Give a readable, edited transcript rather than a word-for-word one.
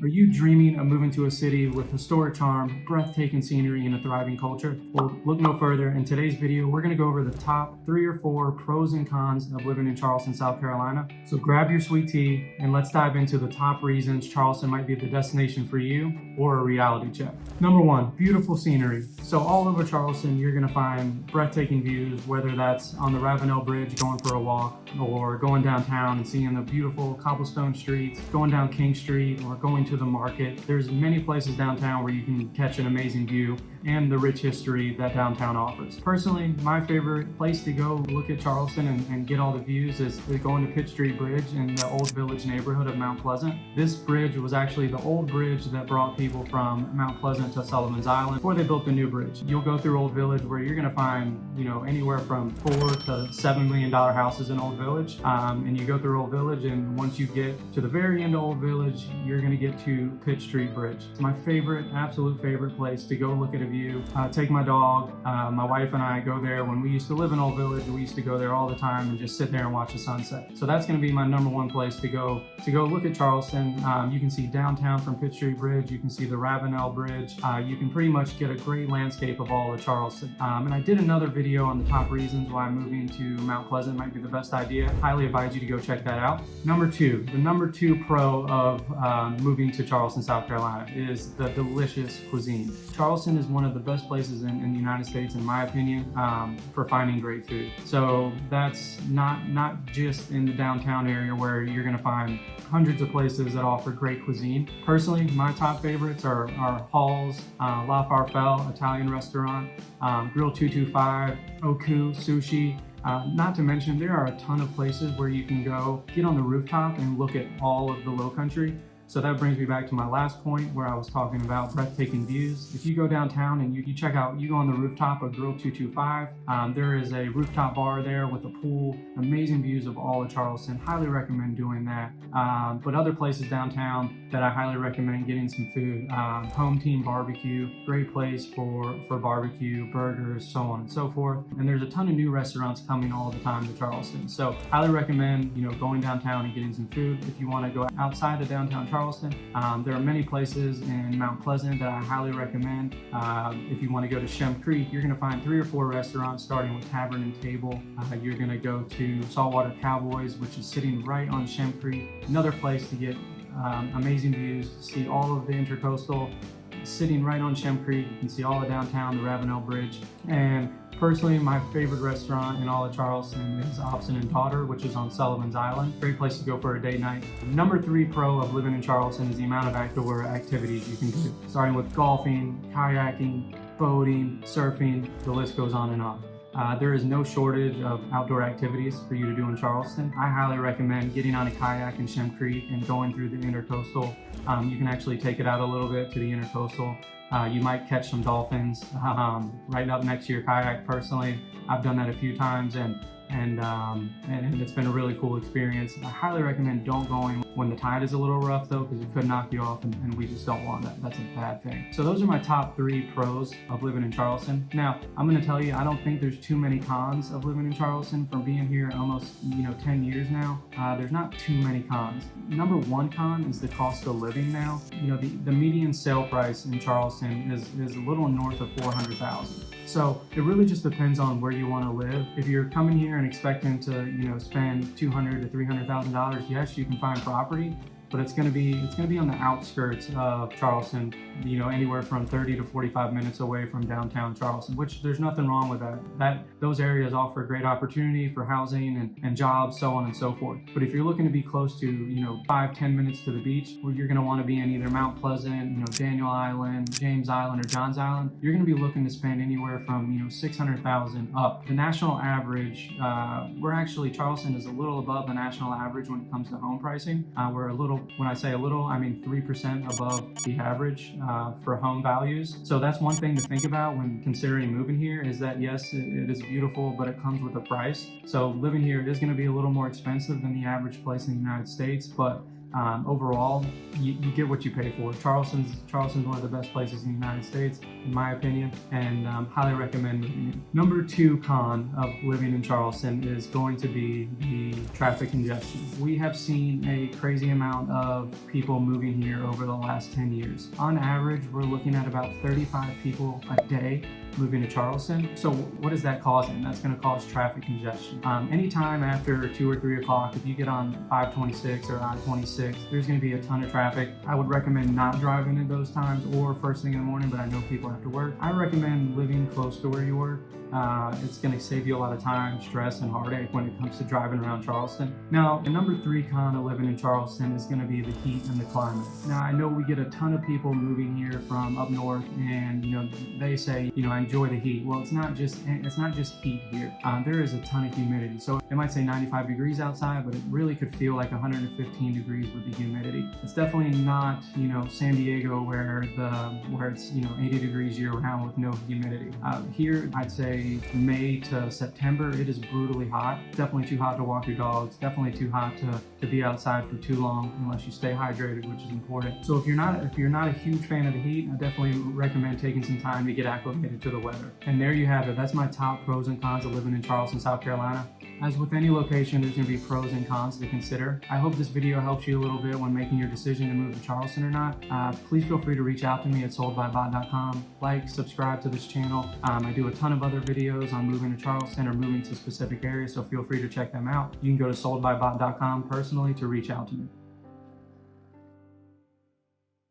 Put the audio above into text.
Are you dreaming of moving to a city with historic charm, breathtaking scenery, and a thriving culture? Well, look no further. In today's video, we're going to go over the top 3 or 4 pros and cons of living in Charleston, South Carolina. So grab your sweet tea and let's dive into the top reasons Charleston might be the destination for you or a reality check. Number 1, beautiful scenery. So all over Charleston, you're going to find breathtaking views, whether that's on the Ravenel Bridge going for a walk, or going downtown and seeing the beautiful cobblestone streets, going down King Street, or going to the market. There's many places downtown where you can catch an amazing view and the rich history that downtown offers. Personally, my favorite place to go look at Charleston and get all the views is going to Pitt Street Bridge in the Old Village neighborhood of Mount Pleasant. This bridge was actually the old bridge that brought people from Mount Pleasant to Sullivan's Island before they built the new bridge. You'll go through Old Village where you're going to find, anywhere from $4 to $7 million houses in Old Village. And you go through Old Village, and once you get to the very end of Old Village, you're going to get to Pitt Street Bridge. It's my favorite, absolute favorite place to go look at a view. Take my dog, my wife and I go there. When we used to live in Old Village, we used to go there all the time and just sit there and watch the sunset. So that's going to be my number 1 place to go look at Charleston. You can see downtown from Pitt Street Bridge. You can see the Ravenel Bridge. You can pretty much get a great landscape of all of Charleston. And I did another video on the top reasons why moving to Mount Pleasant might be the best idea. Highly advise you to go check that out. Number 2, the number 2 pro of moving to Charleston, South Carolina is the delicious cuisine. Charleston is one of the best places in the United States, in my opinion, for finding great food. So that's not just in the downtown area where you're going to find hundreds of places that offer great cuisine. Personally, my top favorites are Hall's, La Farfel Italian restaurant, Grill 225, Oku Sushi. Not to mention, there are a ton of places where you can go get on the rooftop and look at all of the low country. So that brings me back to my last point where I was talking about breathtaking views. If you go downtown and you go on the rooftop of Grill 225, there is a rooftop bar there with a pool, amazing views of all of Charleston. Highly recommend doing that. But other places downtown that I highly recommend getting some food, Home Team Barbecue, great place for barbecue, burgers, so on and so forth. And there's a ton of new restaurants coming all the time to Charleston. So highly recommend, going downtown and getting some food. If you want to go outside of downtown Charleston, there are many places in Mount Pleasant that I highly recommend. If you want to go to Shem Creek, you're going to find 3 or 4 restaurants starting with Tavern and Table. You're going to go to Saltwater Cowboys, which is sitting right on Shem Creek. Another place to get amazing views, see all of the Intercoastal sitting right on Shem Creek. You can see all of downtown, the Ravenel Bridge. And personally, my favorite restaurant in all of Charleston is Opson and Daughter, which is on Sullivan's Island. Great place to go for a date night. Number 3 pro of living in Charleston is the amount of outdoor activities you can do, starting with golfing, kayaking, boating, surfing, the list goes on and on. There is no shortage of outdoor activities for you to do in Charleston. I highly recommend getting on a kayak in Shem Creek and going through the Intercoastal. You can actually take it out a little bit to the Intercoastal. You might catch some dolphins right up next to your kayak. Personally, I've done that a few times, and it's been a really cool experience. I highly recommend don't going when the tide is a little rough though, because it could knock you off, and we just don't want that. That's a bad thing. So those are my top 3 pros of living in Charleston. Now, I'm going to tell you, I don't think there's too many cons of living in Charleston. From being here almost 10 years now, there's not too many cons. Number 1 con is the cost of living now. The median sale price in Charleston is a little north of $400,000. So it really just depends on where you want to live. If you're coming here and expecting to, spend $200,000 to $300,000, yes, you can find property, but it's going to be on the outskirts of Charleston, anywhere from 30 to 45 minutes away from downtown Charleston, which there's nothing wrong with that. Those areas offer great opportunity for housing and jobs, so on and so forth. But if you're looking to be close to, 5-10 minutes to the beach, where you're going to want to be in either Mount Pleasant, Daniel Island, James Island, or Johns Island, you're going to be looking to spend anywhere from, $600,000 up. The national average, Charleston is a little above the national average when it comes to home pricing. We're a little, when I say a little, I mean 3% above the average for home values. So that's one thing to think about when considering moving here, is that yes, it is beautiful, but it comes with a price. So living here is going to be a little more expensive than the average place in the United States, but overall, you get what you pay for. Charleston's one of the best places in the United States, in my opinion, and highly recommend moving here. Number 2 con of living in Charleston is going to be the traffic congestion. We have seen a crazy amount of people moving here over the last 10 years. On average, we're looking at about 35 people a day moving to Charleston. So what is that causing? That's going to cause traffic congestion. Anytime after 2 or 3 o'clock, if you get on 526 or I-26, there's going to be a ton of traffic. I would recommend not driving at those times or first thing in the morning, but I know people have to work. I recommend living close to where you work. It's going to save you a lot of time, stress, and heartache when it comes to driving around Charleston. Now, the number 3 con of living in Charleston is going to be the heat and the climate. Now, I know we get a ton of people moving here from up north, and they say, I enjoy the heat. Well, it's not just heat here. There is a ton of humidity. So it might say 95 degrees outside, but it really could feel like 115 degrees with the humidity. It's definitely not, San Diego where it's 80 degrees year round with no humidity. Here, I'd say May to September, it is brutally hot. Definitely too hot to walk your dogs. Definitely too hot to be outside for too long unless you stay hydrated, which is important. So if you're not a huge fan of the heat, I definitely recommend taking some time to get acclimated to the weather. And there you have it. That's my top pros and cons of living in Charleston, South Carolina. As with any location, there's going to be pros and cons to consider. I hope this video helps you a little bit when making your decision to move to Charleston or not. Please feel free to reach out to me at soldbybot.com. Like, subscribe to this channel. I do a ton of other videos on moving to Charleston or moving to specific areas, so feel free to check them out. You can go to soldbybot.com personally to reach out to me.